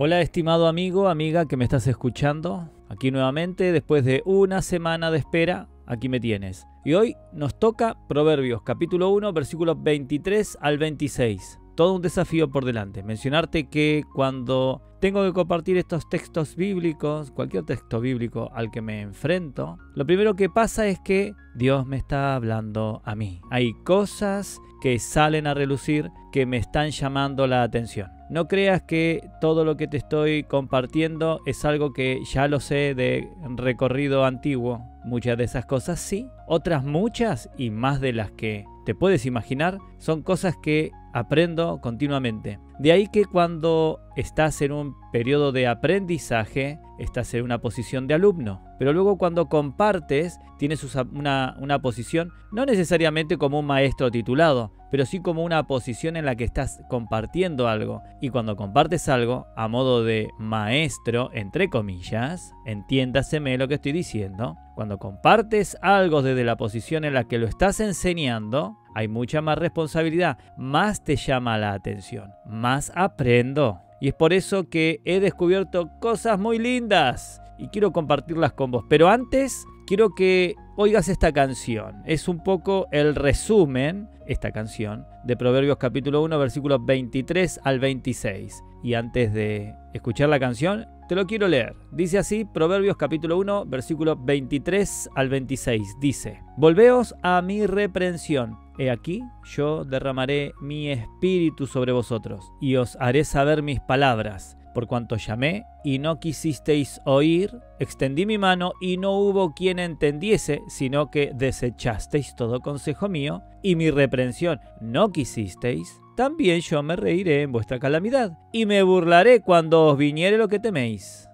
Hola estimado amigo, amiga que me estás escuchando, aquí nuevamente después de una semana de espera, aquí me tienes. Y hoy nos toca Proverbios capítulo 1, versículos 23 al 26. Todo un desafío por delante. Mencionarte que cuando tengo que compartir estos textos bíblicos, cualquier texto bíblico al que me enfrento, lo primero que pasa es que Dios me está hablando a mí. Hay cosas que salen a relucir que me están llamando la atención. No creas que todo lo que te estoy compartiendo es algo que ya lo sé de recorrido antiguo. Muchas de esas cosas sí, otras muchas y más de las que te puedes imaginar son cosas que aprendo continuamente. De ahí que cuando estás en un periodo de aprendizaje, estás en una posición de alumno. Pero luego cuando compartes, tienes una posición, no necesariamente como un maestro titulado, pero sí como una posición en la que estás compartiendo algo. Y cuando compartes algo, a modo de maestro, entre comillas, entiéndaseme lo que estoy diciendo, cuando compartes algo desde la posición en la que lo estás enseñando, hay mucha más responsabilidad, más te llama la atención, más aprendo. Y es por eso que he descubierto cosas muy lindas y quiero compartirlas con vos. Pero antes quiero que oigas esta canción. Es un poco el resumen, esta canción, de Proverbios capítulo 1, versículos 23 al 26. Y antes de escuchar la canción, te lo quiero leer. Dice así, Proverbios capítulo 1, versículos 23 al 26. Dice: Volveos a mi reprensión. He aquí, yo derramaré mi espíritu sobre vosotros, y os haré saber mis palabras. Por cuanto llamé, y no quisisteis oír, extendí mi mano, y no hubo quien entendiese, sino que desechasteis todo consejo mío, y mi reprensión no quisisteis. También yo me reiré en vuestra calamidad, y me burlaré cuando os viniere lo que teméis.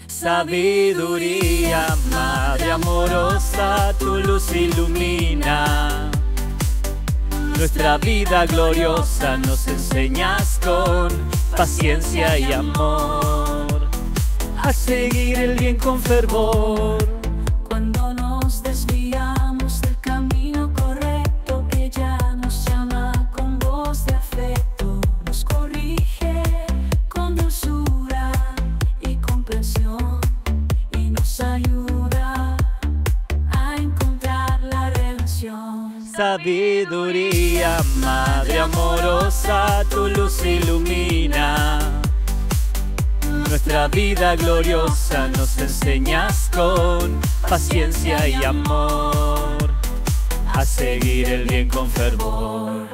Sabiduría, madre amorosa, tu luz ilumina nuestra vida gloriosa, nos enseñas con paciencia y amor a seguir el bien con fervor. Cuando nos desviamos del camino correcto, ella nos llama con voz de afecto, nos corrige con dulzura y comprensión y nos ayuda a encontrar la redención. Sabiduría, madre amorosa, tu luz ilumina nuestra vida gloriosa, nos enseñas con paciencia y amor a seguir el bien con fervor.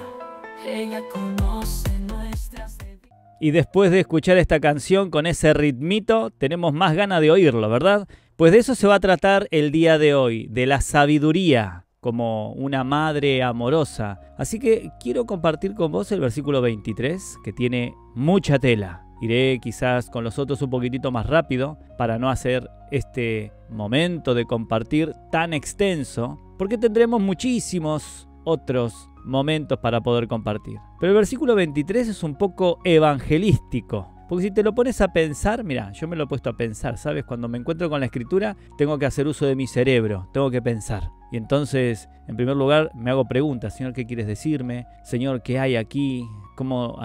Ella conoce nuestras debilidades. Y después de escuchar esta canción con ese ritmito, tenemos más ganas de oírlo, ¿verdad? Pues de eso se va a tratar el día de hoy, de la sabiduría como una madre amorosa. Así que quiero compartir con vos el versículo 23, que tiene mucha tela. Iré quizás con los otros un poquitito más rápido para no hacer este momento de compartir tan extenso, porque tendremos muchísimos otros momentos para poder compartir. Pero el versículo 23 es un poco evangelístico. Porque si te lo pones a pensar, mira, yo me lo he puesto a pensar, ¿sabes? Cuando me encuentro con la escritura, tengo que hacer uso de mi cerebro, tengo que pensar. Y entonces, en primer lugar, me hago preguntas. Señor, ¿qué quieres decirme? Señor, ¿qué hay aquí? ¿Cómo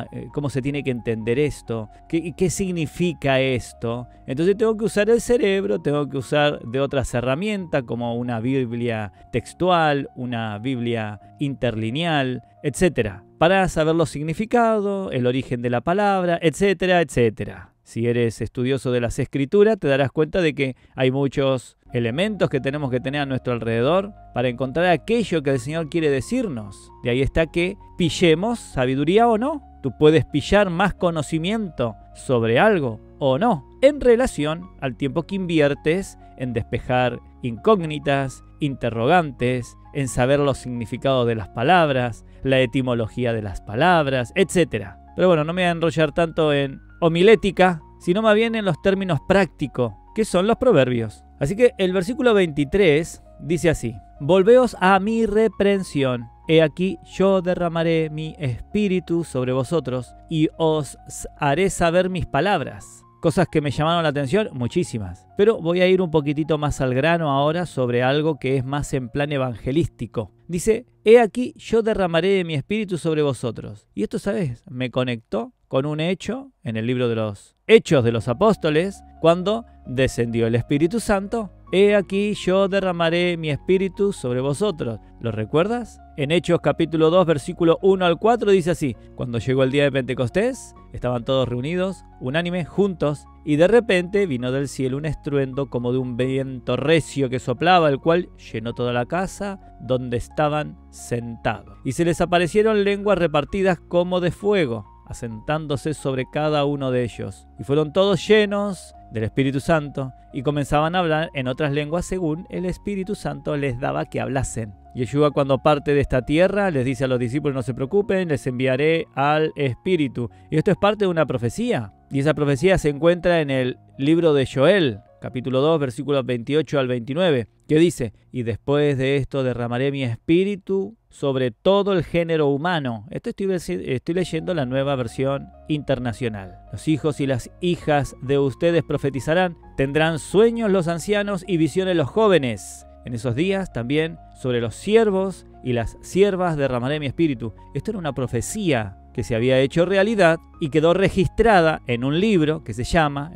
se tiene que entender esto? ¿Qué significa esto? Entonces tengo que usar el cerebro, tengo que usar de otras herramientas como una Biblia textual, una Biblia interlineal, etcétera, para saber los significados, el origen de la palabra, etcétera, etcétera. Si eres estudioso de las escrituras, te darás cuenta de que hay muchos elementos que tenemos que tener a nuestro alrededor para encontrar aquello que el Señor quiere decirnos. De ahí está que pillemos sabiduría o no. Tú puedes pillar más conocimiento sobre algo o no, en relación al tiempo que inviertes en despejar incógnitas, interrogantes, en saber los significados de las palabras, la etimología de las palabras, etc. Pero bueno, no me voy a enrollar tanto en homilética, sino más bien en los términos prácticos, que son los proverbios. Así que el versículo 23 dice así: Volveos a mi reprensión. He aquí, yo derramaré mi espíritu sobre vosotros y os haré saber mis palabras. Cosas que me llamaron la atención, muchísimas. Pero voy a ir un poquitito más al grano ahora sobre algo que es más en plan evangelístico. Dice, he aquí yo derramaré de mi espíritu sobre vosotros. Y esto, ¿sabes? Me conectó con un hecho en el libro de los Hechos de los Apóstoles, cuando descendió el Espíritu Santo. He aquí yo derramaré mi espíritu sobre vosotros. ¿Lo recuerdas? En Hechos capítulo 2, versículo 1 al 4 dice así: cuando llegó el día de Pentecostés, estaban todos reunidos, unánimes, juntos, y de repente vino del cielo un estruendo como de un viento recio que soplaba, el cual llenó toda la casa donde estaban sentados. Y se les aparecieron lenguas repartidas como de fuego, asentándose sobre cada uno de ellos. Y fueron todos llenos del Espíritu Santo y comenzaban a hablar en otras lenguas según el Espíritu Santo les daba que hablasen. Yeshua, cuando parte de esta tierra, les dice a los discípulos: no se preocupen, les enviaré al Espíritu. Y esto es parte de una profecía. Y esa profecía se encuentra en el libro de Joel, capítulo 2, versículos 28 al 29, que dice: y después de esto derramaré mi espíritu sobre todo el género humano. Esto estoy leyendo la Nueva Versión Internacional. Los hijos y las hijas de ustedes profetizarán, tendrán sueños los ancianos y visiones los jóvenes. En esos días también sobre los siervos y las siervas derramaré mi espíritu. Esto era una profecía que se había hecho realidad y quedó registrada en un libro que se llama,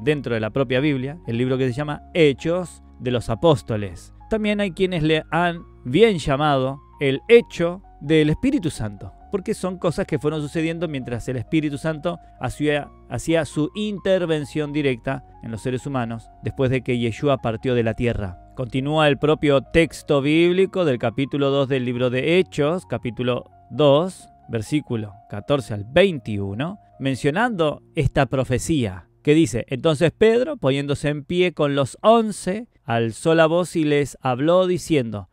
dentro de la propia Biblia, el libro que se llama Hechos de los Apóstoles. También hay quienes le han bien llamado el hecho del Espíritu Santo, porque son cosas que fueron sucediendo mientras el Espíritu Santo hacía su intervención directa en los seres humanos después de que Yeshua partió de la tierra. Continúa el propio texto bíblico del capítulo 2 del libro de Hechos, capítulo 2, versículo 14 al 21, mencionando esta profecía que dice: entonces Pedro, poniéndose en pie con los 11, alzó la voz y les habló diciendo: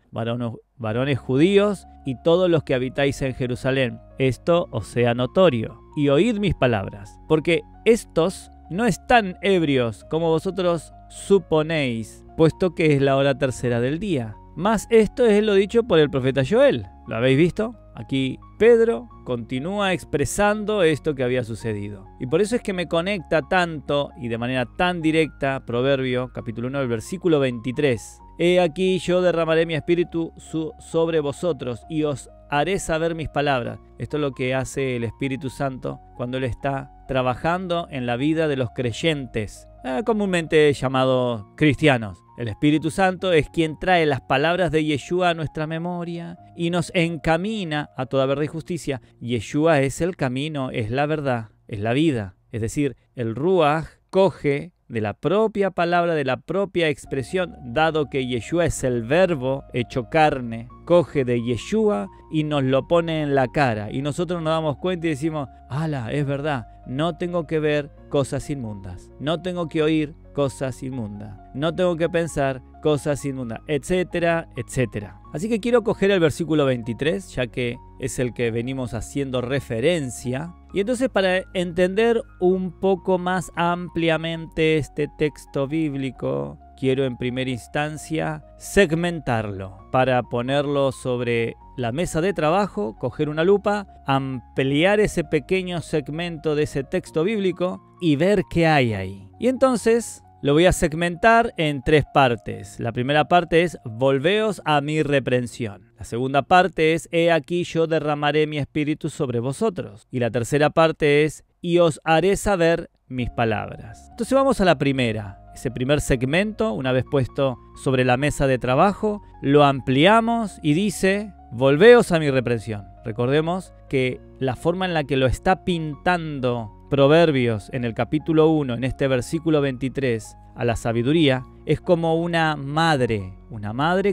varones judíos y todos los que habitáis en Jerusalén, esto os sea notorio, y oíd mis palabras, porque estos no están ebrios como vosotros suponéis, puesto que es la hora tercera del día. Mas esto es lo dicho por el profeta Joel. ¿Lo habéis visto? Aquí Pedro continúa expresando esto que había sucedido. Y por eso es que me conecta tanto y de manera tan directa Proverbio, capítulo 1, versículo 23. He aquí yo derramaré mi espíritu sobre vosotros y os haré saber mis palabras. Esto es lo que hace el Espíritu Santo cuando Él está trabajando en la vida de los creyentes, comúnmente llamados cristianos. El Espíritu Santo es quien trae las palabras de Yeshua a nuestra memoria y nos encamina a toda verdad y justicia. Yeshua es el camino, es la verdad, es la vida. Es decir, el Ruach coge de la propia palabra, de la propia expresión, dado que Yeshua es el verbo hecho carne, coge de Yeshua y nos lo pone en la cara. Y nosotros nos damos cuenta y decimos: ¡hala! Es verdad, no tengo que ver cosas inmundas, no tengo que oír cosas inmundas, no tengo que pensar cosas inmundas, etcétera, etcétera. Así que quiero coger el versículo 23, ya que es el que venimos haciendo referencia. Y entonces, para entender un poco más ampliamente este texto bíblico, quiero en primera instancia segmentarlo para ponerlo sobre la mesa de trabajo, coger una lupa, ampliar ese pequeño segmento de ese texto bíblico y ver qué hay ahí. Y entonces lo voy a segmentar en 3 partes. La primera parte es: volveos a mi reprensión. La segunda parte es: he aquí yo derramaré mi espíritu sobre vosotros. Y la tercera parte es: y os haré saber mis palabras. Entonces vamos a la primera. Ese primer segmento, una vez puesto sobre la mesa de trabajo, lo ampliamos y dice: volveos a mi reprensión. Recordemos que la forma en la que lo está pintando Proverbios en el capítulo 1, en este versículo 23, a la sabiduría, es como una madre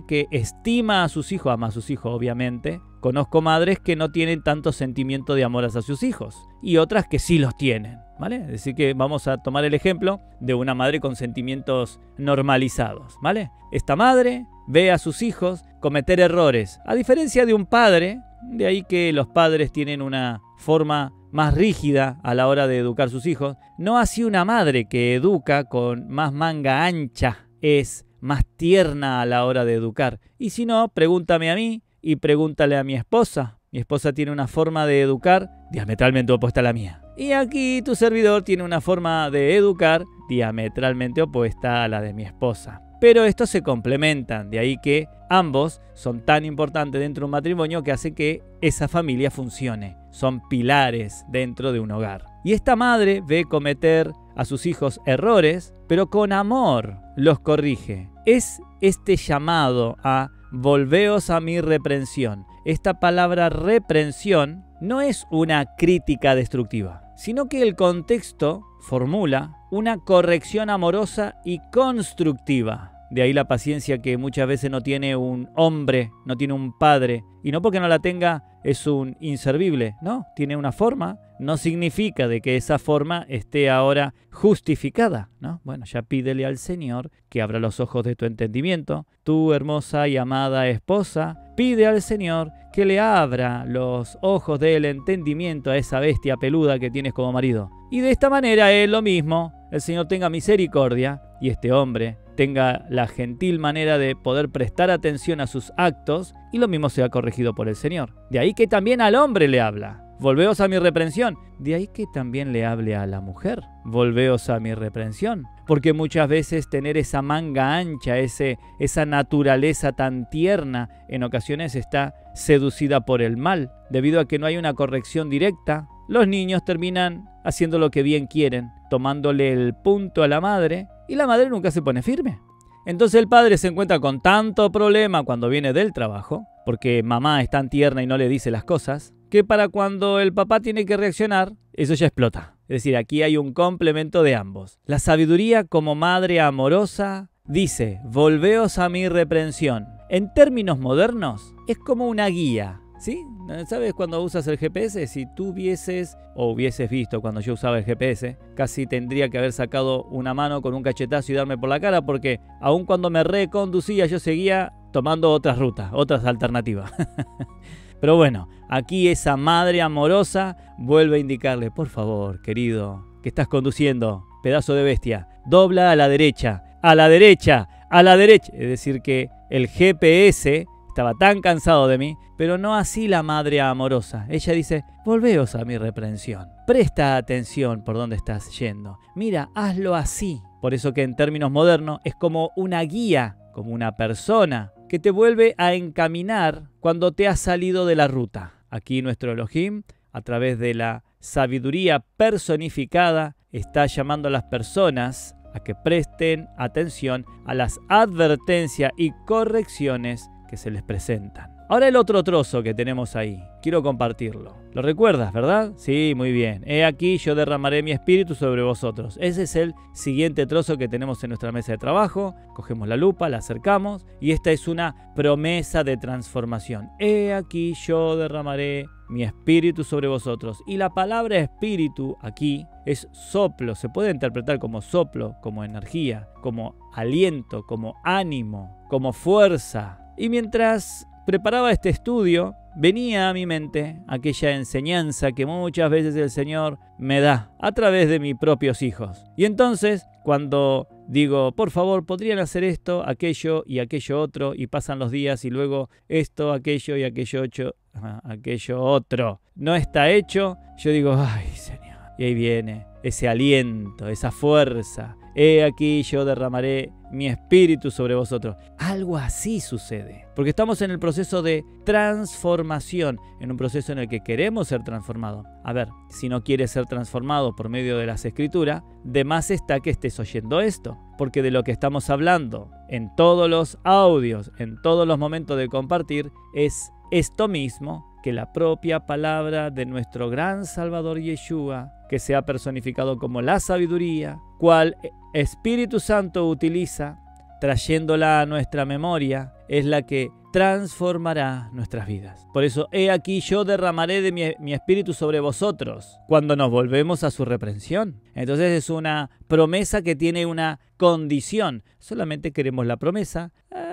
que estima a sus hijos, ama a sus hijos obviamente. Conozco madres que no tienen tanto sentimiento de amor hacia sus hijos y otras que sí los tienen, ¿vale? Es decir, que vamos a tomar el ejemplo de una madre con sentimientos normalizados, ¿vale? Esta madre ve a sus hijos cometer errores, a diferencia de un padre, de ahí que los padres tienen una forma más rígida a la hora de educar a sus hijos. No así una madre que educa con más manga ancha, es más tierna a la hora de educar. Y si no, pregúntame a mí y pregúntale a mi esposa. Mi esposa tiene una forma de educar diametralmente opuesta a la mía. Y aquí tu servidor tiene una forma de educar diametralmente opuesta a la de mi esposa. Pero estos se complementan, de ahí que ambos son tan importantes dentro de un matrimonio que hace que esa familia funcione. Son pilares dentro de un hogar. Y esta madre ve cometer a sus hijos errores, pero con amor los corrige. Es este llamado a volveos a mi reprensión. Esta palabra reprensión no es una crítica destructiva, sino que el contexto formula una corrección amorosa y constructiva. De ahí la paciencia que muchas veces no tiene un hombre, no tiene un padre. Y no porque no la tenga es un inservible, no, tiene una forma. No significa de que esa forma esté ahora justificada, ¿no? Bueno, ya pídele al Señor que abra los ojos de tu entendimiento. Tu hermosa y amada esposa, pide al Señor que le abra los ojos del entendimiento a esa bestia peluda que tienes como marido. Y de esta manera es lo mismo, el Señor tenga misericordia y este hombre tenga la gentil manera de poder prestar atención a sus actos y lo mismo sea corregido por el Señor. De ahí que también al hombre le habla. Volveos a mi reprensión. De ahí que también le hable a la mujer. Volveos a mi reprensión. Porque muchas veces tener esa manga ancha, esa naturaleza tan tierna, en ocasiones está seducida por el mal. Debido a que no hay una corrección directa, los niños terminan haciendo lo que bien quieren, tomándole el punto a la madre, y la madre nunca se pone firme. Entonces el padre se encuentra con tanto problema cuando viene del trabajo, porque mamá es tan tierna y no le dice las cosas, que para cuando el papá tiene que reaccionar, eso ya explota. Es decir, aquí hay un complemento de ambos. La sabiduría como madre amorosa dice, volveos a mi reprensión. En términos modernos, es como una guía, ¿sí? ¿Sabes cuando usas el GPS? Si tú hubieses visto cuando yo usaba el GPS, casi tendría que haber sacado una mano con un cachetazo y darme por la cara, porque aun cuando me reconducía yo seguía tomando otras rutas, otras alternativas. Pero bueno, aquí esa madre amorosa vuelve a indicarle, por favor, querido, que estás conduciendo, pedazo de bestia, dobla a la derecha, a la derecha, a la derecha. Es decir que el GPS estaba tan cansado de mí, pero no así la madre amorosa. Ella dice, volveos a mi reprensión. Presta atención por dónde estás yendo. Mira, hazlo así. Por eso que en términos modernos es como una guía, como una persona que te vuelve a encaminar cuando te has salido de la ruta. Aquí nuestro Elohim, a través de la sabiduría personificada, está llamando a las personas a que presten atención a las advertencias y correcciones que se les presentan. Ahora el otro trozo que tenemos ahí, quiero compartirlo. ¿Lo recuerdas, verdad? Sí, muy bien. He aquí yo derramaré mi espíritu sobre vosotros. Ese es el siguiente trozo que tenemos en nuestra mesa de trabajo. Cogemos la lupa, la acercamos y esta es una promesa de transformación. He aquí yo derramaré mi espíritu sobre vosotros. Y la palabra espíritu aquí es soplo. Se puede interpretar como soplo, como energía, como aliento, como ánimo, como fuerza. Y mientras preparaba este estudio, venía a mi mente aquella enseñanza que muchas veces el Señor me da a través de mis propios hijos. Y entonces, cuando digo, por favor, podrían hacer esto, aquello y aquello otro, y pasan los días y luego esto, aquello y aquello otro no está hecho, yo digo, ay, Señor. Y ahí viene ese aliento, esa fuerza. He aquí yo derramaré mi espíritu sobre vosotros. Algo así sucede. Porque estamos en el proceso de transformación, en un proceso en el que queremos ser transformados. A ver, si no quieres ser transformado por medio de las escrituras, de más está que estés oyendo esto. Porque de lo que estamos hablando en todos los audios, en todos los momentos de compartir, es esto mismo que la propia palabra de nuestro gran Salvador Yeshua, que se ha personificado como la sabiduría, cual Espíritu Santo utiliza, trayéndola a nuestra memoria, es la que transformará nuestras vidas. Por eso, he aquí yo derramaré de mi espíritu sobre vosotros cuando nos volvemos a su reprensión. Entonces es una promesa que tiene una condición. Solamente queremos la promesa,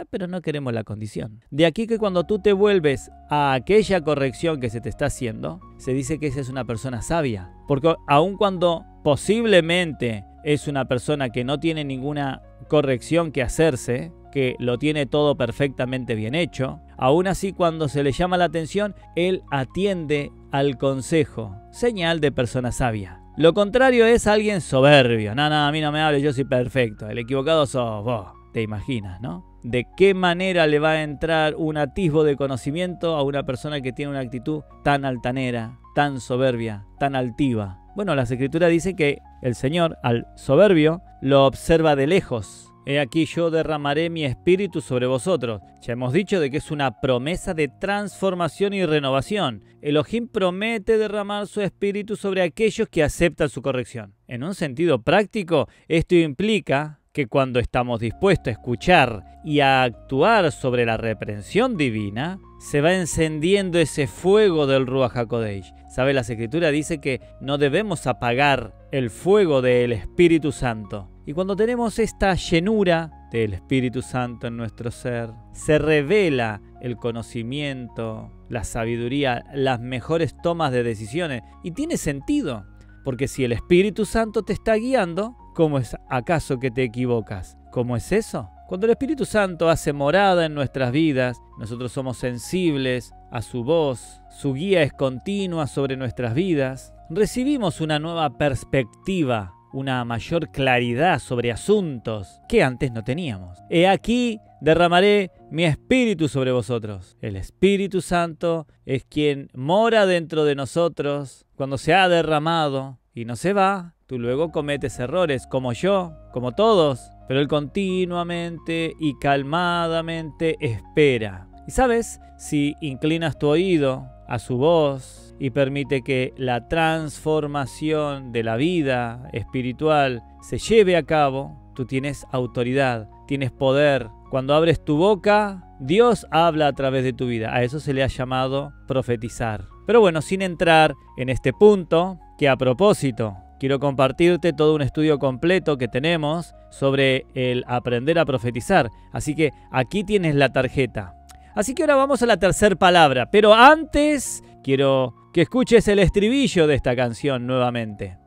pero no queremos la condición. De aquí que cuando tú te vuelves a aquella corrección que se te está haciendo, se dice que esa es una persona sabia. Porque aun cuando posiblemente es una persona que no tiene ninguna corrección que hacerse, que lo tiene todo perfectamente bien hecho, aún así cuando se le llama la atención, él atiende al consejo, señal de persona sabia. Lo contrario es alguien soberbio. No, a mí no me hables, yo soy perfecto. El equivocado sos vos, te imaginas, ¿no? de qué manera le va a entrar un atisbo de conocimiento a una persona que tiene una actitud tan altanera, tan soberbia, tan altiva. Bueno, las Escrituras dicen que el Señor al soberbio lo observa de lejos. He aquí yo derramaré mi espíritu sobre vosotros. Ya hemos dicho de que es una promesa de transformación y renovación. Elohim promete derramar su espíritu sobre aquellos que aceptan su corrección. En un sentido práctico, esto implica que cuando estamos dispuestos a escuchar y a actuar sobre la reprensión divina, se va encendiendo ese fuego del Ruach HaKodesh. ¿Sabe? Las Escrituras dicen que no debemos apagar el fuego del Espíritu Santo. Y cuando tenemos esta llenura del Espíritu Santo en nuestro ser, se revela el conocimiento, la sabiduría, las mejores tomas de decisiones. Y tiene sentido, porque si el Espíritu Santo te está guiando, ¿cómo es acaso que te equivocas? ¿Cómo es eso? Cuando el Espíritu Santo hace morada en nuestras vidas, nosotros somos sensibles a su voz, su guía es continua sobre nuestras vidas, recibimos una nueva perspectiva, una mayor claridad sobre asuntos que antes no teníamos. He aquí, derramaré mi espíritu sobre vosotros. El Espíritu Santo es quien mora dentro de nosotros. Cuando se ha derramado y no se va, tú luego cometes errores, como yo, como todos, pero Él continuamente y calmadamente espera. Y sabes, si inclinas tu oído a su voz y permite que la transformación de la vida espiritual se lleve a cabo, tú tienes autoridad, tienes poder. Cuando abres tu boca, Dios habla a través de tu vida. A eso se le ha llamado profetizar. Pero bueno, sin entrar en este punto, que a propósito, quiero compartirte todo un estudio completo que tenemos sobre el aprender a profetizar. Así que aquí tienes la tarjeta. Así que ahora vamos a la tercera palabra. Pero antes, quiero que escuches el estribillo de esta canción nuevamente.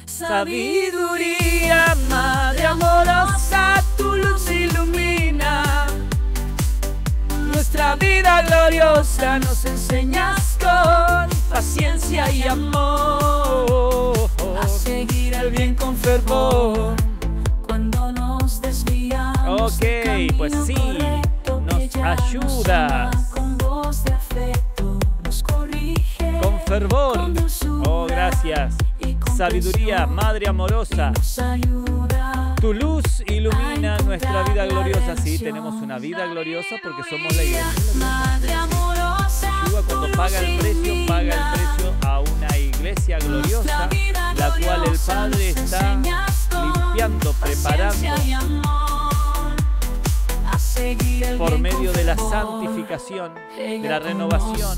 Sabiduría, Madre amorosa, tu luz ilumina nuestra vida gloriosa, nos enseñas con paciencia y amor a seguir el bien con fervor. Cuando nos desviamos del camino pues sí, correcto, nos ella ayudas nos llama con voz de afecto, nos corrige con fervor. con dulzura Oh, gracias. y con Sabiduría, presión, Madre amorosa, y nos ayuda. tu luz ilumina nuestra vida gloriosa. Sí, tenemos una vida gloriosa porque somos la iglesia. Madre amorosa, Ayuda cuando paga el precio a una iglesia gloriosa, la cual el Padre está limpiando, preparando por medio de la santificación, de la renovación.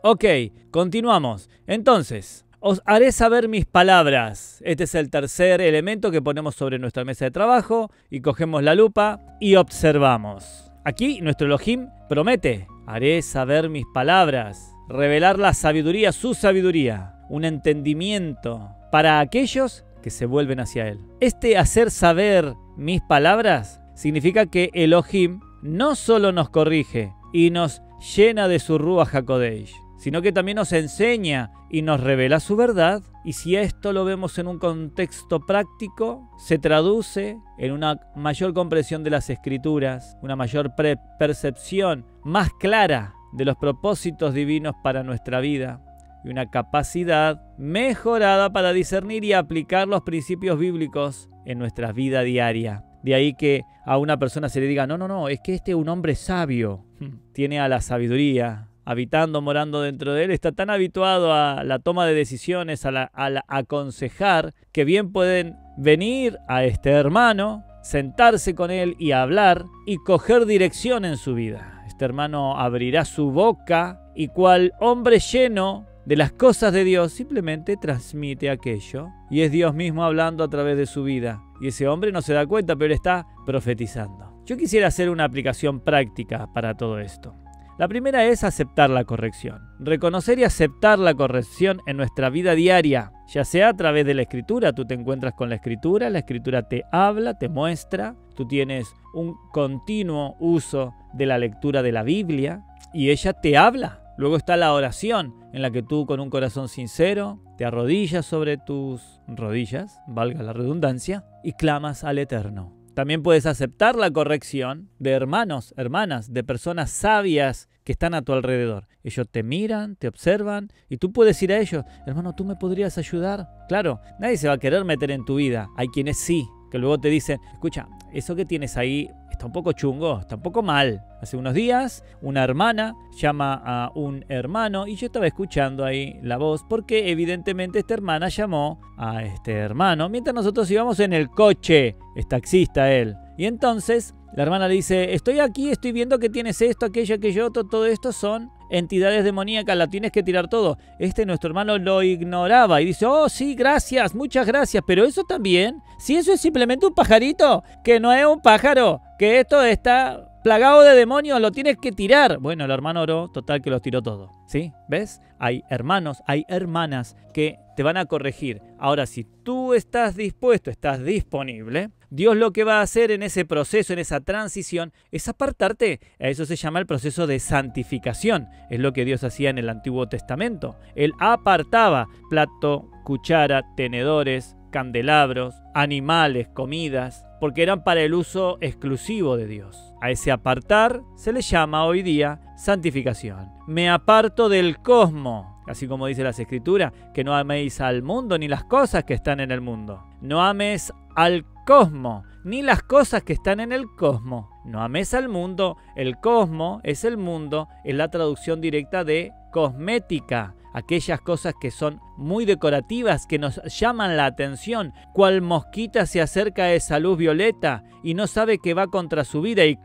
Ok, continuamos. Entonces, os haré saber mis palabras. Este es el tercer elemento que ponemos sobre nuestra mesa de trabajo y cogemos la lupa y observamos. Aquí nuestro Elohim promete, haré saber mis palabras, revelar la sabiduría, su sabiduría, un entendimiento para aquellos que se vuelven hacia Él. Este hacer saber mis palabras significa que Elohim no solo nos corrige y nos llena de su Ruach HaKodesh, sino que también nos enseña y nos revela su verdad. Y si esto lo vemos en un contexto práctico, se traduce en una mayor comprensión de las Escrituras, una mayor percepción más clara de los propósitos divinos para nuestra vida y una capacidad mejorada para discernir y aplicar los principios bíblicos en nuestra vida diaria. De ahí que a una persona se le diga, no, es que este es un hombre sabio, tiene a la sabiduría habitando, morando dentro de él, está tan habituado a la toma de decisiones, a aconsejar, que bien pueden venir a este hermano, sentarse con él y hablar y coger dirección en su vida. Este hermano abrirá su boca y cual hombre lleno de las cosas de Dios simplemente transmite aquello. Y es Dios mismo hablando a través de su vida. Y ese hombre no se da cuenta, pero está profetizando. Yo quisiera hacer una aplicación práctica para todo esto. La primera es aceptar la corrección. Reconocer y aceptar la corrección en nuestra vida diaria, ya sea a través de la Escritura. Tú te encuentras con la Escritura te habla, te muestra. Tú tienes un continuo uso de la lectura de la Biblia y ella te habla. Luego está la oración, en la que tú con un corazón sincero te arrodillas sobre tus rodillas, valga la redundancia, y clamas al Eterno. También puedes aceptar la corrección de hermanos, hermanas, de personas sabias que están a tu alrededor. Ellos te miran, te observan y tú puedes ir a ellos. Hermano, ¿tú me podrías ayudar? Claro, nadie se va a querer meter en tu vida. Hay quienes sí, que luego te dicen, escucha, eso que tienes ahí está un poco chungo, está un poco mal. Hace unos días una hermana llama a un hermano y yo estaba escuchando ahí la voz porque evidentemente esta hermana llamó a este hermano mientras nosotros íbamos en el coche. Es taxista él. Y entonces la hermana le dice, estoy aquí, estoy viendo que tienes esto, aquello, aquello otro, todo esto son entidades demoníacas, la tienes que tirar todo. Nuestro hermano lo ignoraba y dice, oh sí, gracias, muchas gracias, pero eso también, si eso es simplemente un pajarito, que no es un pájaro, que esto está plagado de demonios, lo tienes que tirar. Bueno, el hermano oró, total que los tiró todo, ¿sí? ¿Ves? Hay hermanos, hay hermanas que te van a corregir. Ahora, si tú estás dispuesto, estás disponible, Dios lo que va a hacer en ese proceso, en esa transición, es apartarte. A eso se llama el proceso de santificación. Es lo que Dios hacía en el Antiguo Testamento. Él apartaba plato, cuchara, tenedores, candelabros, animales, comidas, porque eran para el uso exclusivo de Dios. A ese apartar se le llama hoy día santificación. Me aparto del cosmos, así como dice las Escrituras, que no améis al mundo ni las cosas que están en el mundo. No ames al cosmos, ni las cosas que están en el cosmos. No ames al mundo. El cosmos es el mundo, es la traducción directa de cosmética. Aquellas cosas que son muy decorativas, que nos llaman la atención. Cual mosquita se acerca a esa luz violeta y no sabe que va contra su vida y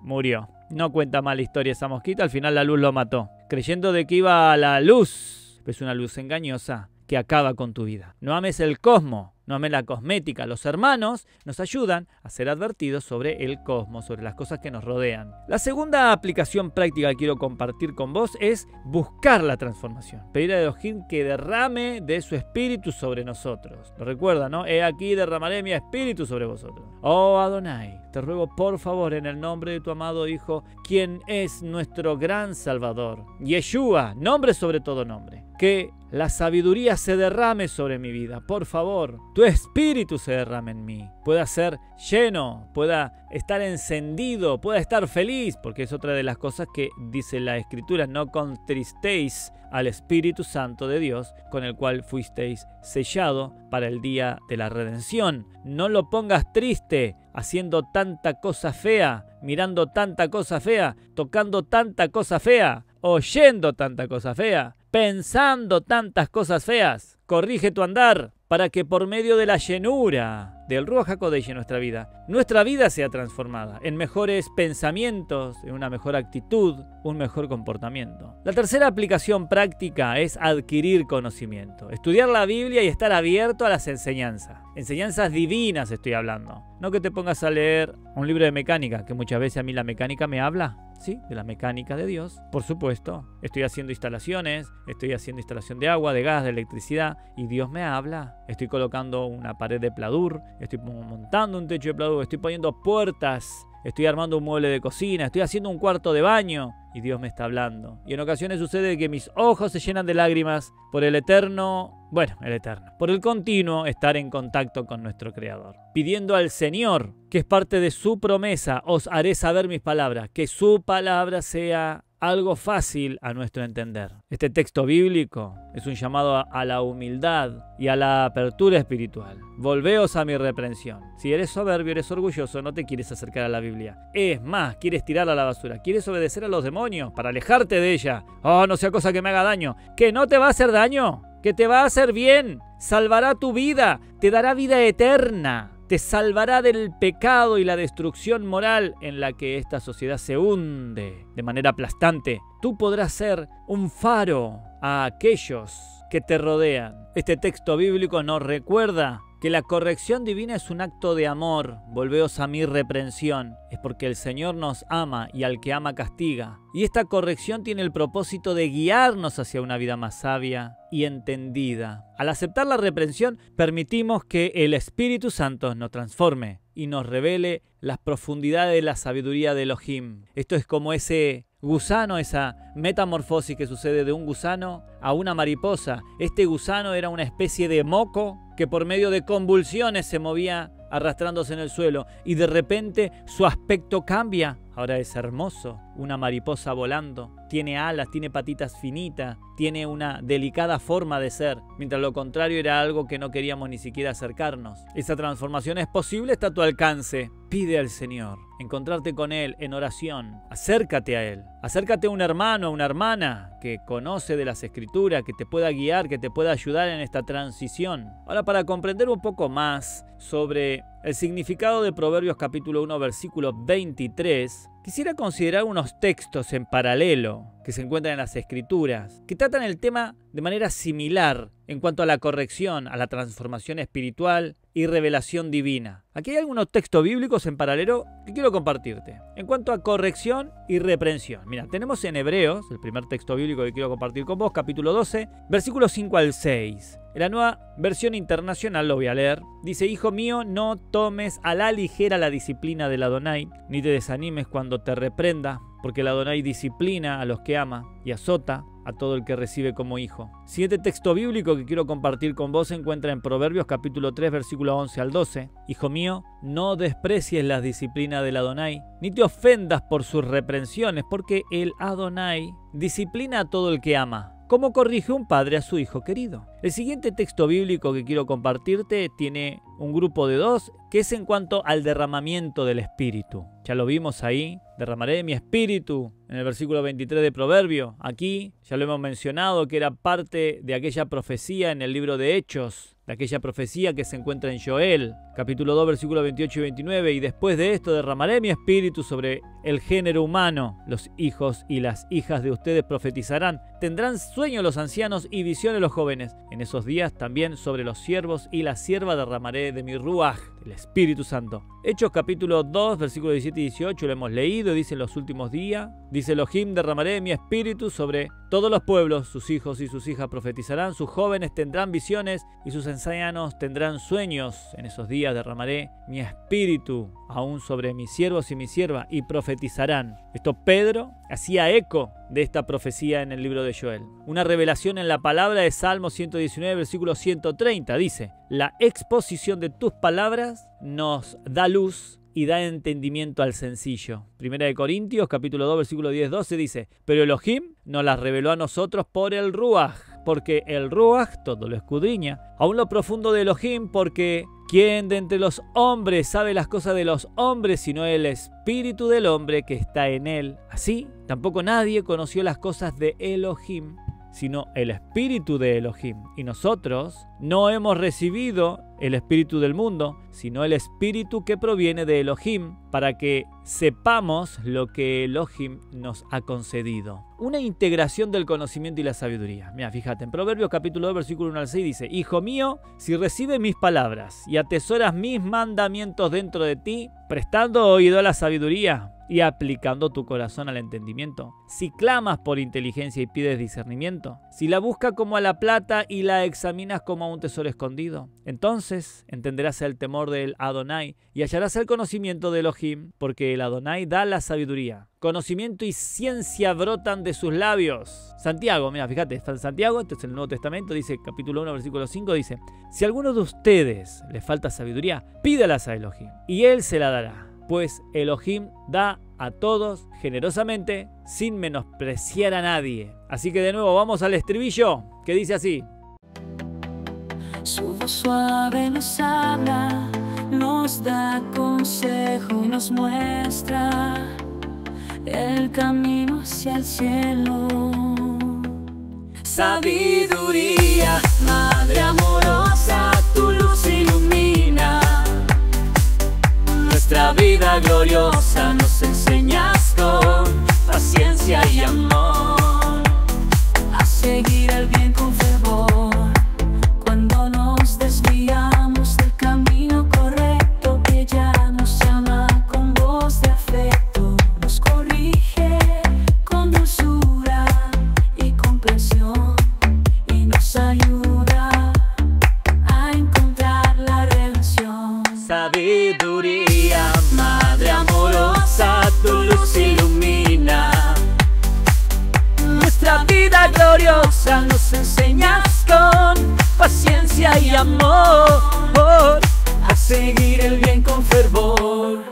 murió. No cuenta mal la historia esa mosquita, al final la luz lo mató, creyendo de que iba a la luz. Es una luz engañosa que acaba con tu vida. No ames el cosmos, no ames la cosmética. Los hermanos nos ayudan a ser advertidos sobre el cosmos, sobre las cosas que nos rodean. La segunda aplicación práctica que quiero compartir con vos es buscar la transformación. Pedir a Elohim que derrame de su espíritu sobre nosotros. Lo recuerda, ¿no? He aquí derramaré mi espíritu sobre vosotros. Oh Adonai, te ruego por favor en el nombre de tu amado Hijo, quien es nuestro gran Salvador, Yeshua, nombre sobre todo nombre, que la sabiduría se derrame sobre mi vida. Por favor, tu espíritu se derrame en mí. Pueda ser lleno, pueda estar encendido, pueda estar feliz, porque es otra de las cosas que dice la Escritura. No contristéis al Espíritu Santo de Dios, con el cual fuisteis sellado para el día de la redención. No lo pongas triste, haciendo tanta cosa fea, mirando tanta cosa fea, tocando tanta cosa fea, oyendo tanta cosa fea, pensando tantas cosas feas. Corrige tu andar para que por medio de la llenura del Ruach HaKodesh en nuestra vida sea transformada en mejores pensamientos, en una mejor actitud, un mejor comportamiento. La tercera aplicación práctica es adquirir conocimiento, estudiar la Biblia y estar abierto a las enseñanzas divinas estoy hablando. No que te pongas a leer un libro de mecánica, que muchas veces a mí la mecánica me habla. Sí, de la mecánica de Dios, por supuesto. Estoy haciendo instalaciones, estoy haciendo instalación de agua, de gas, de electricidad, y Dios me habla. Estoy colocando una pared de pladur, estoy montando un techo de pladur, estoy poniendo puertas, estoy armando un mueble de cocina, estoy haciendo un cuarto de baño, y Dios me está hablando. Y en ocasiones sucede que mis ojos se llenan de lágrimas por el eterno, por el continuo estar en contacto con nuestro Creador. Pidiendo al Señor, que es parte de su promesa, os haré saber mis palabras, que su palabra sea algo fácil a nuestro entender. Este texto bíblico es un llamado a la humildad y a la apertura espiritual. Volveos a mi reprensión. Si eres soberbio, eres orgulloso, no te quieres acercar a la Biblia. Es más, quieres tirarla a la basura, quieres obedecer a los demonios para alejarte de ella. Oh, no sea cosa que me haga daño. Que no te va a hacer daño, que te va a hacer bien. Salvará tu vida, te dará vida eterna. Te salvará del pecado y la destrucción moral en la que esta sociedad se hunde de manera aplastante. Tú podrás ser un faro a aquellos que te rodean. Este texto bíblico nos recuerda que la corrección divina es un acto de amor. Volveos a mi reprensión. Es porque el Señor nos ama y al que ama castiga. Y esta corrección tiene el propósito de guiarnos hacia una vida más sabia y entendida. Al aceptar la reprensión, permitimos que el Espíritu Santo nos transforme y nos revele las profundidades de la sabiduría de Elohim. Esto es como ese gusano, esa metamorfosis que sucede de un gusano a una mariposa. Este gusano era una especie de moco que por medio de convulsiones se movía arrastrándose en el suelo y de repente su aspecto cambia. Ahora es hermoso, una mariposa volando, tiene alas, tiene patitas finitas, tiene una delicada forma de ser, mientras lo contrario era algo que no queríamos ni siquiera acercarnos. Esa transformación es posible, está a tu alcance. Pide al Señor encontrarte con Él en oración, acércate a Él, acércate a un hermano, a una hermana que conoce de las Escrituras, que te pueda guiar, que te pueda ayudar en esta transición. Ahora, para comprender un poco más sobre el significado de Proverbios capítulo 1, versículo 23, quisiera considerar unos textos en paralelo que se encuentran en las Escrituras, que tratan el tema de manera similar en cuanto a la corrección, a la transformación espiritual y revelación divina. Aquí hay algunos textos bíblicos en paralelo que quiero compartirte. En cuanto a corrección y reprensión. Mira, tenemos en Hebreos, el primer texto bíblico que quiero compartir con vos, capítulo 12, versículos 5 al 6. En la Nueva Versión Internacional lo voy a leer. Dice: Hijo mío, no tomes a la ligera la disciplina del Adonai, ni te desanimes cuando te reprenda, porque el Adonai disciplina a los que ama y azota a todo el que recibe como hijo. Siguiente texto bíblico que quiero compartir con vos se encuentra en Proverbios capítulo 3, versículo 11 al 12. Hijo mío, no desprecies la disciplina del Adonai, ni te ofendas por sus reprensiones, porque el Adonai disciplina a todo el que ama, como corrige un padre a su hijo querido. El siguiente texto bíblico que quiero compartirte tiene un grupo de dos, que es en cuanto al derramamiento del Espíritu. Ya lo vimos ahí, derramaré de mi Espíritu, en el versículo 23 de Proverbio. Aquí ya lo hemos mencionado, que era parte de aquella profecía en el libro de Hechos, de aquella profecía que se encuentra en Joel, capítulo 2, versículos 28 y 29. Y después de esto derramaré mi Espíritu sobre el género humano. Los hijos y las hijas de ustedes profetizarán. Tendrán sueños los ancianos y visiones los jóvenes. En esos días también sobre los siervos y la sierva derramaré de mi Ruaj, el Espíritu Santo. Hechos capítulo 2, versículos 17 y 18, lo hemos leído, dice: en los últimos días, dice Elohim, derramaré mi Espíritu sobre todos los pueblos, sus hijos y sus hijas profetizarán, sus jóvenes tendrán visiones y sus ancianos tendrán sueños. En esos días derramaré mi Espíritu aún sobre mis siervos y mi sierva, y profetizarán. Esto Pedro hacía eco de esta profecía en el libro de Joel. Una revelación en la palabra de Salmo 119, versículo 130, dice: la exposición de tus palabras nos da luz y da entendimiento al sencillo. Primera de Corintios, capítulo 2, versículo 10-12 dice: pero Elohim nos las reveló a nosotros por el Ruaj, porque el Ruaj todo lo escudriña, aún lo profundo de Elohim, porque ¿quién de entre los hombres sabe las cosas de los hombres sino el espíritu del hombre que está en él? Así, tampoco nadie conoció las cosas de Elohim, sino el espíritu de Elohim. Y nosotros no hemos recibido el espíritu del mundo, sino el espíritu que proviene de Elohim, para que sepamos lo que Elohim nos ha concedido. Una integración del conocimiento y la sabiduría. Mira, fíjate, en Proverbios capítulo 2, versículo 1 al 6 dice: Hijo mío, si recibes mis palabras y atesoras mis mandamientos dentro de ti, prestando oído a la sabiduría y aplicando tu corazón al entendimiento, si clamas por inteligencia y pides discernimiento, si la buscas como a la plata y la examinas como a un tesoro escondido, entonces entenderás el temor del Adonai y hallarás el conocimiento de Elohim, porque el Adonai da la sabiduría. Conocimiento y ciencia brotan de sus labios. Santiago, mira, fíjate, está en Santiago, este es el Nuevo Testamento, dice capítulo 1, versículo 5, dice: si a alguno de ustedes le falta sabiduría, pídalas a Elohim, y él se la dará, pues Elohim da a todos generosamente, sin menospreciar a nadie. Así que de nuevo vamos al estribillo, que dice así: su voz suave nos habla, nos da consejo y nos muestra el camino hacia el cielo. Sabiduría, madre amorosa, tu luz ilumina nuestra vida gloriosa. Nos enseñas con paciencia y amor a seguir el bien con fervor. Cuando nos desviamos del camino correcto, ella nos llama con voz de afecto, nos corrige con dulzura y comprensión, y nos ayuda a encontrar la relación. Sabiduría, madre amorosa, tu luz ilumina vida gloriosa nos enseñas con paciencia y amor a seguir el bien con fervor.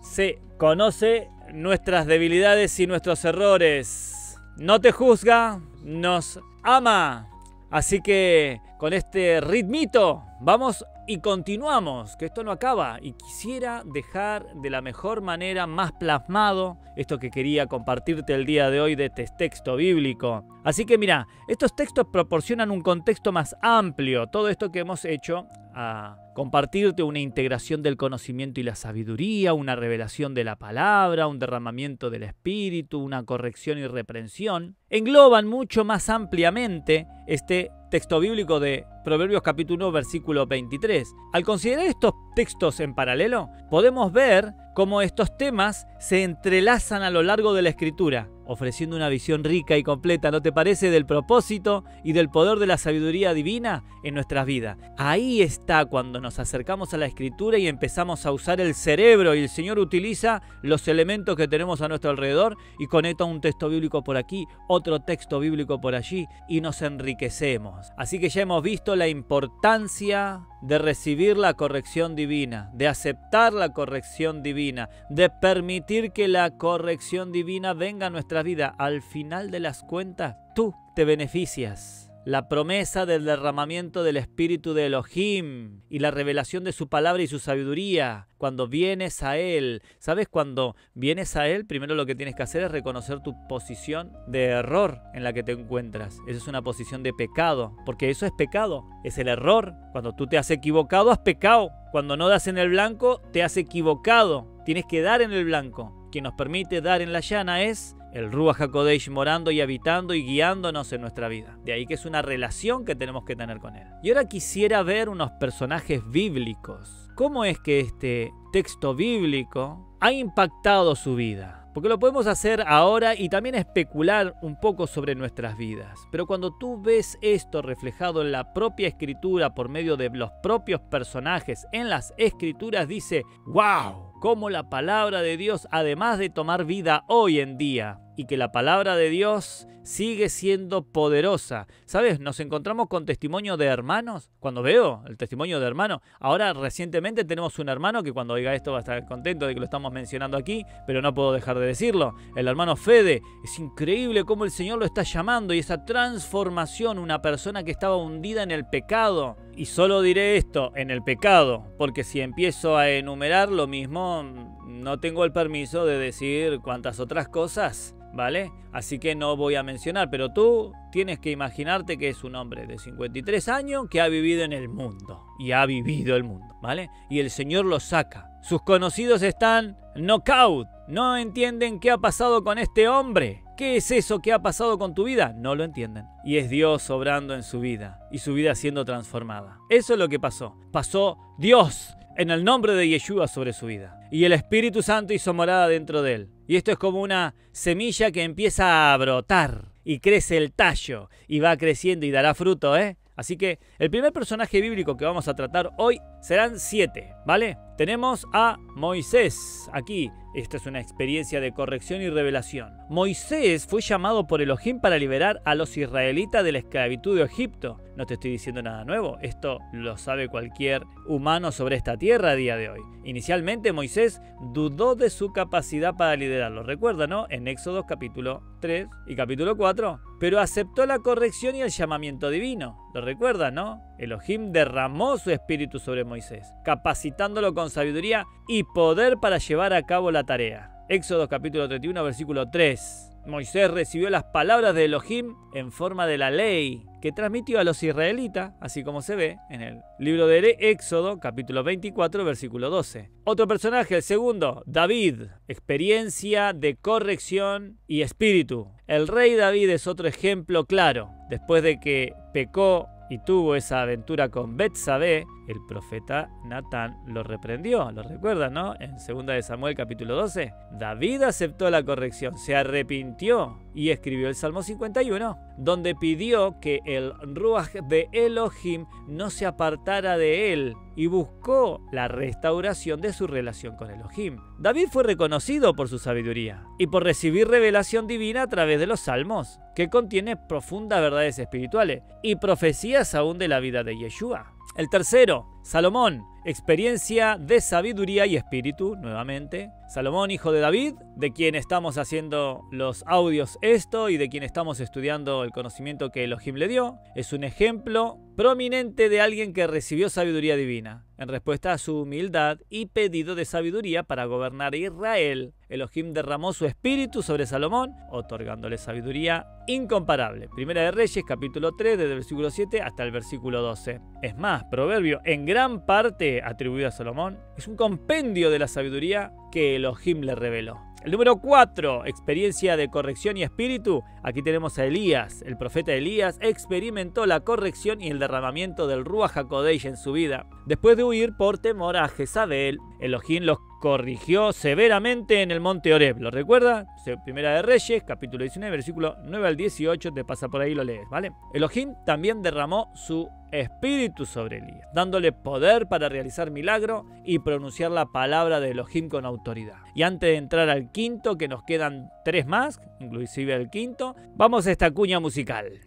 Se conoce nuestras debilidades y nuestros errores. No te juzga, nos ama. Así que con este ritmito vamos y continuamos, que esto no acaba. Y quisiera dejar de la mejor manera, más plasmado, esto que quería compartirte el día de hoy de este texto bíblico. Así que mira, estos textos proporcionan un contexto más amplio. Todo esto que hemos hecho a compartirte una integración del conocimiento y la sabiduría, una revelación de la palabra, un derramamiento del Espíritu, una corrección y reprensión, engloban mucho más ampliamente este texto bíblico de Proverbios capítulo 1, versículo 23. Al considerar estos textos en paralelo, podemos ver cómo estos temas se entrelazan a lo largo de la Escritura, ofreciendo una visión rica y completa, ¿no te parece?, del propósito y del poder de la sabiduría divina en nuestras vidas. Ahí está cuando nos acercamos a la Escritura y empezamos a usar el cerebro, y el Señor utiliza los elementos que tenemos a nuestro alrededor y conecta un texto bíblico por aquí, otro texto bíblico por allí, y nos enriquecemos. Así que ya hemos visto la importancia de recibir la corrección divina, de aceptar la corrección divina, de permitir que la corrección divina venga a nuestra vida. Al final de las cuentas, tú te beneficias. La promesa del derramamiento del Espíritu de Elohim y la revelación de su palabra y su sabiduría. Cuando vienes a Él, ¿sabes? Cuando vienes a Él, primero lo que tienes que hacer es reconocer tu posición de error en la que te encuentras. Esa es una posición de pecado, porque eso es pecado, es el error. Cuando tú te has equivocado, has pecado. Cuando no das en el blanco, te has equivocado. Tienes que dar en el blanco. Quien nos permite dar en la llana es el Ruach HaKodesh morando y habitando y guiándonos en nuestra vida. De ahí que es una relación que tenemos que tener con Él. Y ahora quisiera ver unos personajes bíblicos. ¿Cómo es que este texto bíblico ha impactado su vida? Porque lo podemos hacer ahora y también especular un poco sobre nuestras vidas. Pero cuando tú ves esto reflejado en la propia Escritura por medio de los propios personajes en las Escrituras, dice, ¡wow! Cómo la palabra de Dios, además de tomar vida hoy en día, y que la palabra de Dios sigue siendo poderosa. ¿Sabes? Nos encontramos con testimonio de hermanos. Cuando veo el testimonio de hermano, ahora recientemente tenemos un hermano que cuando oiga esto va a estar contento de que lo estamos mencionando aquí, pero no puedo dejar de decirlo. El hermano Fede, es increíble cómo el Señor lo está llamando y esa transformación, una persona que estaba hundida en el pecado. Y solo diré esto, en el pecado, porque si empiezo a enumerar lo mismo, no tengo el permiso de decir cuántas otras cosas, ¿vale? Así que no voy a mencionar, pero tú tienes que imaginarte que es un hombre de 53 años que ha vivido en el mundo, y ha vivido el mundo, ¿vale? Y el Señor lo saca. Sus conocidos están knockout, no entienden qué ha pasado con este hombre. ¿Qué es eso que ha pasado con tu vida? No lo entienden. Y es Dios obrando en su vida y su vida siendo transformada. Eso es lo que pasó. Pasó Dios en el nombre de Yeshua sobre su vida. Y el Espíritu Santo hizo morada dentro de él. Y esto es como una semilla que empieza a brotar y crece el tallo y va creciendo y dará fruto, ¿eh? Así que el primer personaje bíblico que vamos a tratar hoy serán 7, ¿vale? Tenemos a Moisés aquí. Esta es una experiencia de corrección y revelación. Moisés fue llamado por Elohim para liberar a los israelitas de la esclavitud de Egipto. No te estoy diciendo nada nuevo, esto lo sabe cualquier humano sobre esta tierra a día de hoy. Inicialmente Moisés dudó de su capacidad para liderarlo, recuerda, ¿no? En Éxodo capítulo 3 y capítulo 4. Pero aceptó la corrección y el llamamiento divino. ¿Lo recuerda, no? Elohim derramó su espíritu sobre Moisés, capacitándolo con sabiduría y poder para llevar a cabo la tarea. Éxodo capítulo 31, versículo 3. Moisés recibió las palabras de Elohim en forma de la ley que transmitió a los israelitas, así como se ve en el libro de Éxodo, capítulo 24, versículo 12. Otro personaje, el segundo, David, experiencia de corrección y espíritu. El rey David es otro ejemplo claro. Después de que pecó y tuvo esa aventura con Betsabé, el profeta Natán lo reprendió. ¿Lo recuerdan, no? En 2 de Samuel capítulo 12. David aceptó la corrección, se arrepintió y escribió el Salmo 51, donde pidió que el Ruach de Elohim no se apartara de él y buscó la restauración de su relación con Elohim. David fue reconocido por su sabiduría y por recibir revelación divina a través de los salmos, que contiene profundas verdades espirituales y profecías aún de la vida de Yeshua. El tercero, Salomón, experiencia de sabiduría y espíritu, nuevamente. Salomón, hijo de David, de quien estamos haciendo los audios y de quien estamos estudiando el conocimiento que Elohim le dio, es un ejemplo prominente de alguien que recibió sabiduría divina en respuesta a su humildad y pedido de sabiduría para gobernar Israel. Elohim derramó su espíritu sobre Salomón, otorgándole sabiduría incomparable. Primera de Reyes, capítulo 3, desde el versículo 7 hasta el versículo 12. Es más, Proverbio, en gran parte atribuido a Salomón, es un compendio de la sabiduría que Elohim le reveló. El número 4, experiencia de corrección y espíritu. Aquí tenemos a Elías. El profeta Elías experimentó la corrección y el derramamiento del Ruach HaKodesh en su vida. Después de huir por temor a Jezabel, Elohim los corrigió severamente en el monte Horeb. ¿Lo recuerda? Primera de Reyes, capítulo 19, versículo 9 al 18. Te pasa por ahí y lo lees, ¿vale? Elohim también derramó su espíritu sobre Elías, dándole poder para realizar milagros y pronunciar la palabra de Elohim con autoridad. Y antes de entrar al quinto, que nos quedan 3 más, inclusive el quinto, vamos a esta cuña musical.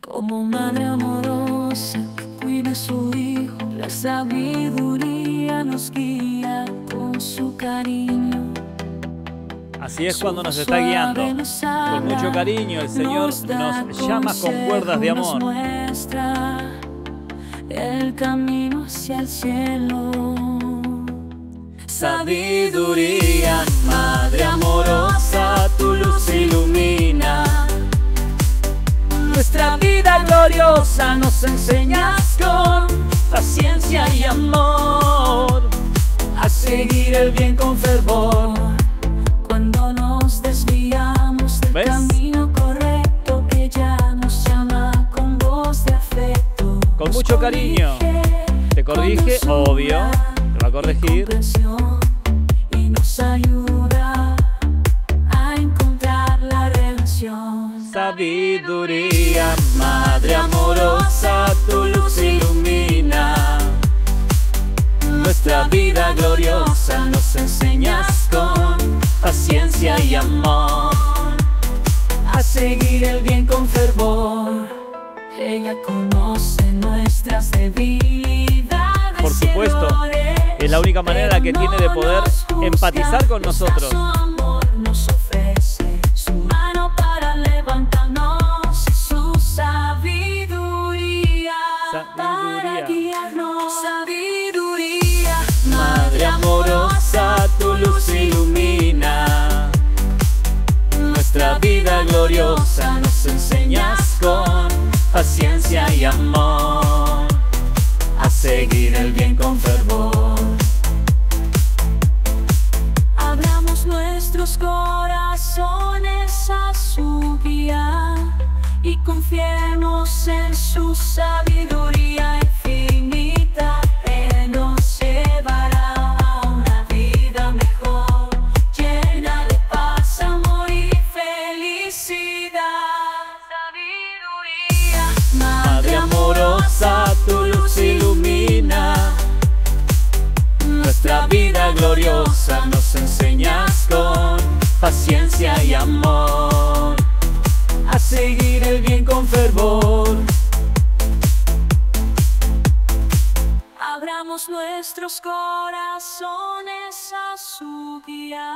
Como madre amorosa que cuida a su hijo, la sabiduría nos guía con su cariño. Así es cuando nos está guiando. Con mucho cariño el Señor nos llama con cuerdas de amor. Muestra el camino hacia el cielo. Sabiduría, madre amorosa, tu luz ilumina nuestra vida gloriosa. Nos enseñas con paciencia y amor a seguir el bien con fervor. Cuando nos desviamos del camino correcto, ella nos llama con voz de afecto. Con mucho cariño. Te corrige, obvio. Te va a corregir. Y nos ayuda a encontrar la relación. Sabiduría, madre amorosa, tu luz ilumina nuestra vida gloriosa. Nos enseñas con paciencia y amor a seguir el bien con fervor. Ella conoce nuestras debilidades. Por supuesto, es la única manera que tiene de poder empatizar con nosotros. Su amor nos ofrece su mano para levantarnos, su sabiduría para guiarnos. Sabiduría, madre amorosa, tu luz ilumina nuestra vida gloriosa. Nos enseñas con paciencia y amor a seguir el bien con fervor. Abramos nuestros corazones a su guía y confiemos en su sabiduría infinita. Él nos llevará a una vida mejor, llena de paz, amor y felicidad. Sabiduría, madre amorosa, tu luz ilumina nuestra vida gloriosa. Nos enseñas con paciencia y amor a seguir el bien con fervor. Abramos nuestros corazones a su guía.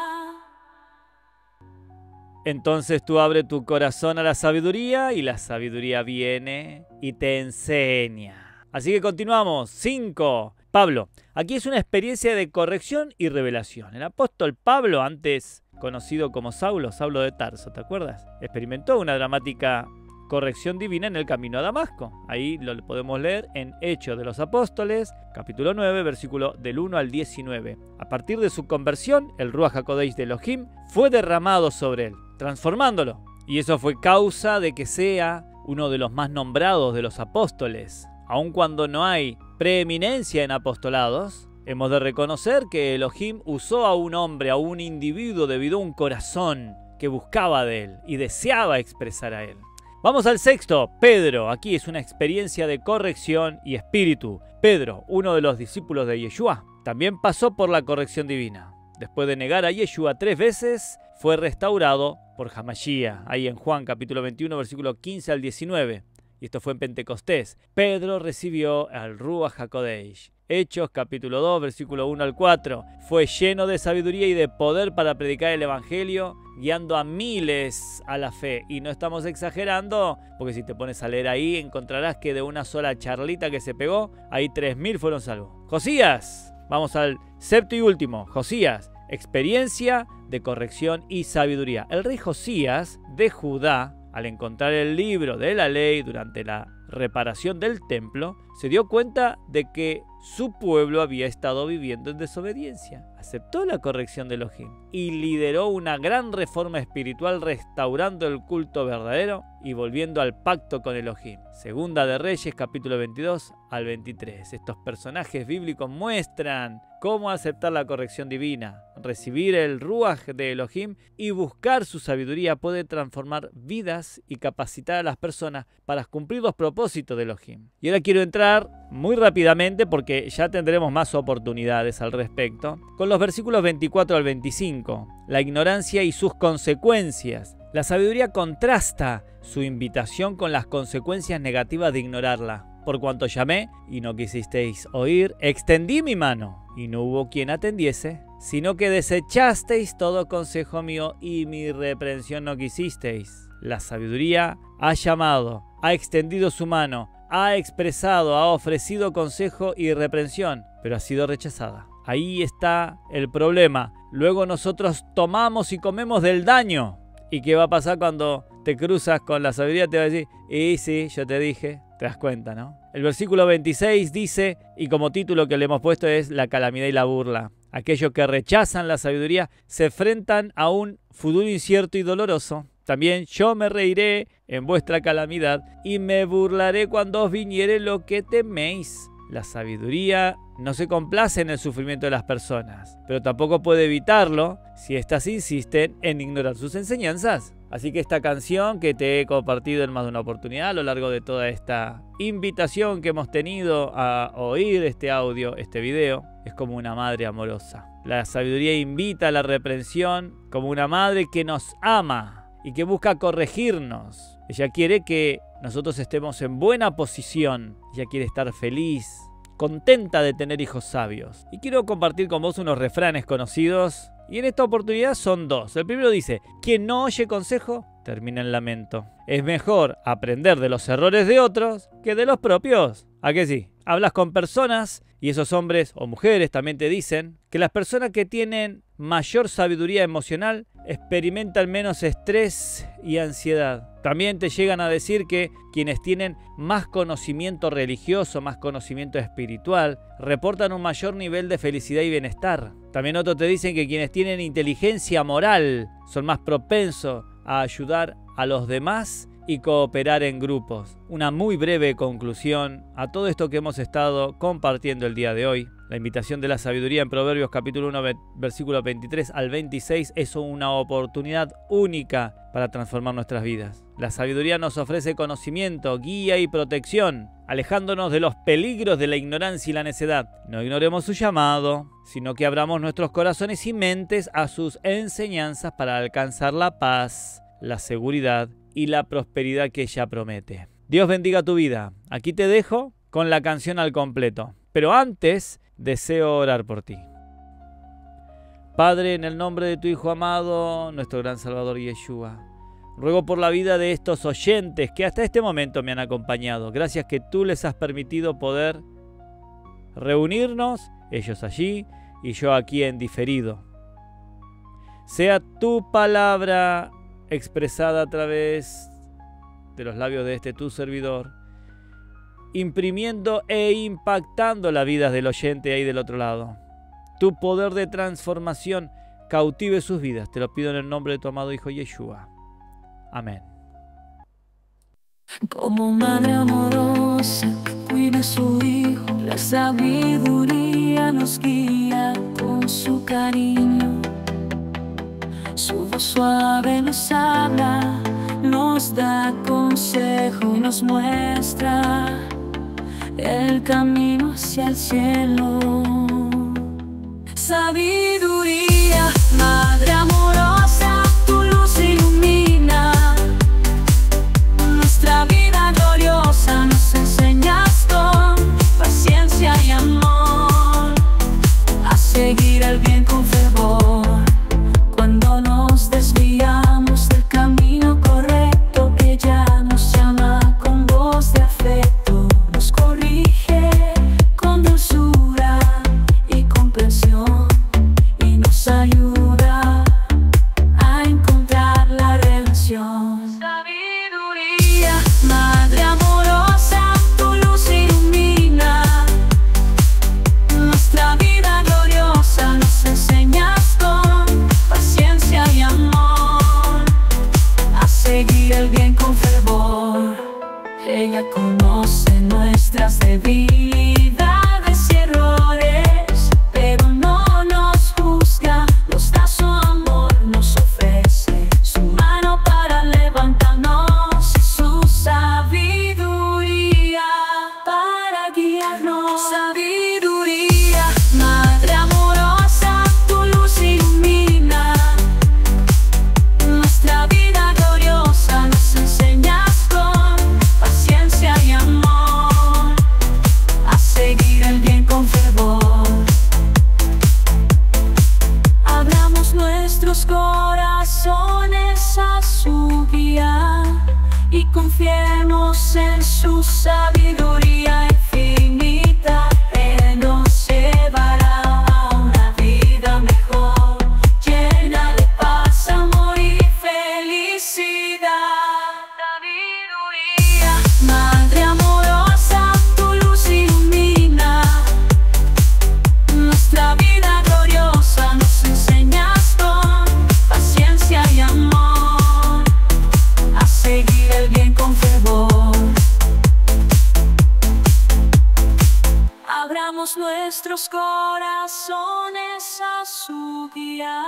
Entonces tú abre tu corazón a la sabiduría y la sabiduría viene y te enseña. Así que continuamos. 5. Pablo. Aquí es una experiencia de corrección y revelación. El apóstol Pablo, antes conocido como Saulo de Tarso, ¿te acuerdas? Experimentó una dramática corrección divina en el camino a Damasco. Ahí lo podemos leer en Hechos de los Apóstoles, capítulo 9, versículo del 1 al 19. A partir de su conversión, el Ruach HaKodesh de Elohim fue derramado sobre él, transformándolo. Y eso fue causa de que sea uno de los más nombrados de los apóstoles. aun cuando no hay preeminencia en apostolados, hemos de reconocer que Elohim usó a un hombre, a un individuo, debido a un corazón que buscaba de él y deseaba expresar a él. Vamos al sexto, Pedro. Aquí es una experiencia de corrección y espíritu. Pedro, uno de los discípulos de Yeshua, también pasó por la corrección divina. Después de negar a Yeshua 3 veces, fue restaurado por Hamashiach, ahí en Juan capítulo 21, versículo 15 al 19. Y esto fue en Pentecostés. Pedro recibió al Ruach HaKodesh. Hechos capítulo 2, versículo 1 al 4. Fue lleno de sabiduría y de poder para predicar el evangelio, guiando a miles a la fe. Y no estamos exagerando, porque si te pones a leer ahí, encontrarás que de una sola charlita que se pegó, ahí 3.000 fueron salvos. Josías, vamos al séptimo y último. Josías, experiencia de corrección y sabiduría. El rey Josías de Judá, al encontrar el libro de la ley durante la reparación del templo, se dio cuenta de que su pueblo había estado viviendo en desobediencia. Aceptó la corrección de Elohim y lideró una gran reforma espiritual, restaurando el culto verdadero y volviendo al pacto con Elohim. Segunda de Reyes, capítulo 22 al 23. Estos personajes bíblicos muestran cómo aceptar la corrección divina, recibir el Ruach de Elohim y buscar su sabiduría puede transformar vidas y capacitar a las personas para cumplir los propósitos de Elohim. Y ahora quiero entrar muy rápidamente, porque ya tendremos más oportunidades al respecto, con los versículos 24 al 25, la ignorancia y sus consecuencias. La sabiduría contrasta su invitación con las consecuencias negativas de ignorarla. Por cuanto llamé y no quisisteis oír, extendí mi mano y no hubo quien atendiese, sino que desechasteis todo consejo mío y mi reprensión no quisisteis. La sabiduría ha llamado, ha extendido su mano, ha expresado, ha ofrecido consejo y reprensión, pero ha sido rechazada. Ahí está el problema. Luego nosotros tomamos y comemos del daño. ¿Y qué va a pasar cuando te cruzas con la sabiduría? Te va a decir, y sí, yo te dije. Te das cuenta, ¿no? El versículo 26 dice, y como título que le hemos puesto es la calamidad y la burla. Aquellos que rechazan la sabiduría se enfrentan a un futuro incierto y doloroso. También yo me reiré en vuestra calamidad y me burlaré cuando os viniere lo que teméis. La sabiduría no se complace en el sufrimiento de las personas, pero tampoco puede evitarlo si éstas insisten en ignorar sus enseñanzas. Así que esta canción que te he compartido en más de una oportunidad a lo largo de toda esta invitación que hemos tenido a oír este audio, este video, es como una madre amorosa. La sabiduría invita a la reprensión como una madre que nos ama y que busca corregirnos. Ella quiere que nosotros estemos en buena posición. Ella quiere estar feliz, contenta de tener hijos sabios. Y quiero compartir con vos unos refranes conocidos. Y en esta oportunidad son dos. El primero dice, quien no oye consejo, termina en lamento. Es mejor aprender de los errores de otros que de los propios. ¿A qué sí? Hablas con personas y esos hombres o mujeres también te dicen que las personas que tienen mayor sabiduría emocional experimentan menos estrés y ansiedad. También te llegan a decir que quienes tienen más conocimiento religioso, más conocimiento espiritual, reportan un mayor nivel de felicidad y bienestar. También otros te dicen que quienes tienen inteligencia moral son más propensos a ayudar a los demás y cooperar en grupos. Una muy breve conclusión a todo esto que hemos estado compartiendo el día de hoy. La invitación de la sabiduría en Proverbios capítulo 1, versículo 23 al 26 es una oportunidad única para transformar nuestras vidas. La sabiduría nos ofrece conocimiento, guía y protección, alejándonos de los peligros de la ignorancia y la necedad. No ignoremos su llamado, sino que abramos nuestros corazones y mentes a sus enseñanzas para alcanzar la paz, la seguridad y la prosperidad que ella promete. Dios bendiga tu vida. Aquí te dejo con la canción al completo. Pero antes, deseo orar por ti. Padre, en el nombre de tu Hijo amado, nuestro gran Salvador Yeshua, ruego por la vida de estos oyentes que hasta este momento me han acompañado. Gracias que tú les has permitido poder reunirnos, ellos allí y yo aquí en diferido. Sea tu palabra expresada a través de los labios de este tu servidor, imprimiendo e impactando las vidas del oyente ahí del otro lado. Tu poder de transformación cautive sus vidas. Te lo pido en el nombre de tu amado Hijo Yeshua. Amén. Como madre amorosa, y de su Hijo. La sabiduría nos guía con su cariño. Su voz suave nos habla, nos da consejo y nos muestra el camino hacia el cielo. Sabiduría, Madre amorosa, tu luz ilumina nuestra vida gloriosa. Nos enseñas con paciencia y amor a seguir el bien con fervor. Cuando nos desviamos del camino correcto, ella nos llama con voz de afecto, nos corrige con dulzura y comprensión, y nos ayuda a encontrar la relación. Sabiduría, Madre amorosa, tu luz ilumina nuestra vida gloriosa. Nos enseñas con paciencia y amor a seguir el bien con fervor. Ella conoce nuestras debilidades y errores, pero no nos juzga, nos da su amor, nos ofrece su mano para levantarnos, su sabiduría para guiarnos. Sabiduría, Madre amorosa, tu luz ilumina nuestra vida gloriosa. Nos enseñas con paciencia y amor a seguir el bien con fervor. Abramos nuestros corazones a su guía y confiemos en su sabiduría infinita. Él nos llevará a una vida mejor, llena de paz, amor y felicidad. Sabiduría, Madre amorosa, tu luz ilumina nuestra vida gloriosa. Nos enseñas con paciencia y amor a seguir el bien con fervor. Abramos nuestros corazones a su guía